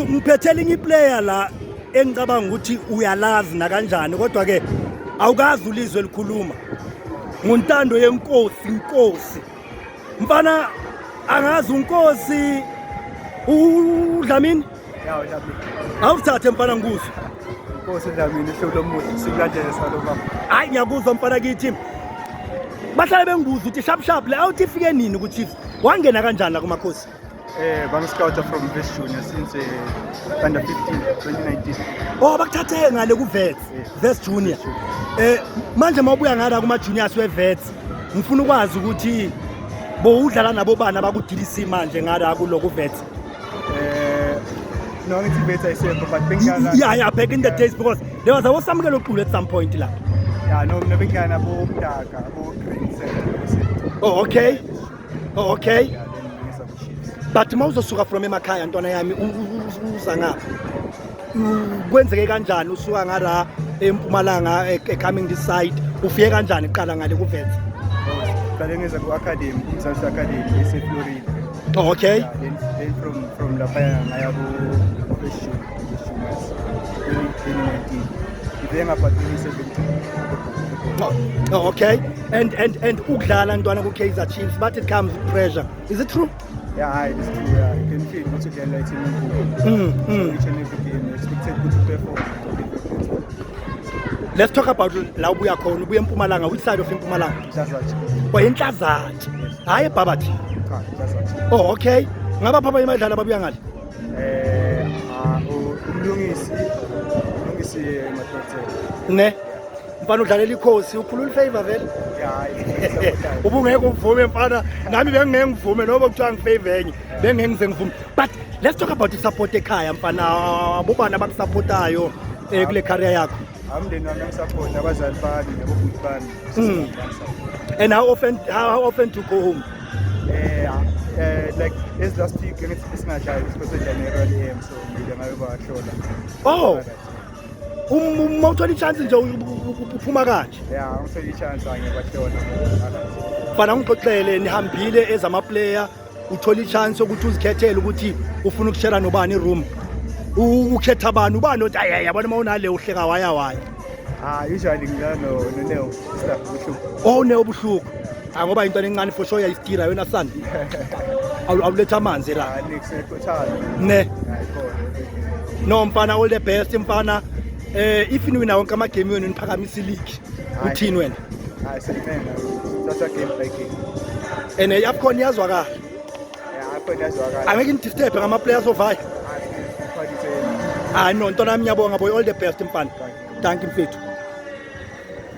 mfethu ngiphethele iplayer la engicabanga ukuthi uyalazi na kanjani kodwa ke awukazi ulizwe elikhuluma ngontando yenkosi inkosi mfana angazi unkosi uDlamini ya uDlamini awuthathe mfana ngikuzwe inkosi uDlamini ihlobo lomuntu sikulandele salo baba hayi ngiyakuzwa mfana kithi bahlale bengibuza ukuthi sharp la awuthi ifike nini ku Chiefs wangena kanjani la kumakhosi bang scout from West Junior since under 15 2019 oh bakuthathe ngale ku West Junior manje mawubuya ngala kuma juniors we Vets ngifuna ukwazi ukuthi bowudlala nabo bana bakudilisi manje ngala ku lokho Vets no ngithi Vets ayisekho but bengiyala yeah back in the days because there was awosamukelo oqulu at some point la yeah no mina bengiyana bo Mdaka bo Green Center oh okay but mawuzosuka from emakhaya ntwana yami uza ngapha kwenzeke kanjani usuka ngara eMpumalanga coming this side ufike kanjani iqala ngale ku Vets qale ngeza ku academy umzansi academy ese Florida okay then from lapha ngaya ku West Junior 2019 then ngapha 2017 okay and ukudlala ntwana ku Kaizer Chiefs but it comes with pressure is it true yeah it's true yeah you can feel what you get like in each and every game expected good to perform. Let's talk about la ubuya khona ubuya eMpumalanga which side of eMpumalanga Mhlazathi eNhlazathi hayi eBhabathi cha Mhlazathi okay ngaba phapha imidlalo ababuya ngale umlungisi emadokotela ne mfana udlalela ikhosi ukhulula ifavor vele yeah ubungeke uvume mfana nami bengeke ngivume noba kuthiwa ngifavor enye bengeke ngize ngivume but let's talk about the support ekhaya mfana abobana bakusupportayo kule career yakho amndeni wami ngisupport abazali bami nabobhuti bami and how often to go home like this last week ngithi singadlali because January AM so ngide ngayobahlola mawuthola i-chance nje uphuma kanje yeah ngithola i-chance ngiyabahlola mfana ngixoxele nihambile ezamaplayer uthola i-chance ukuthi uzikhethele ukuthi ufuna ukushare nobani iroom ukhetha abantu ubani othi hayi yabona mawunale uhleka waya usually ngidlala no staff Buhluku Neo Buhluku ngoba into encane for sure yayistira wena son awuletha amanzi la next ekhothala ne no mfana all the best mfana if niwina wonke ama game wenu niphakamisa league uthini wena sayimena that's a game by game and yakhona iyazwakala akhona yazwakala angeke ngidisturb ngama players ovaya no ntona yami ngiyabonga boy all the best mfana thank you mfethu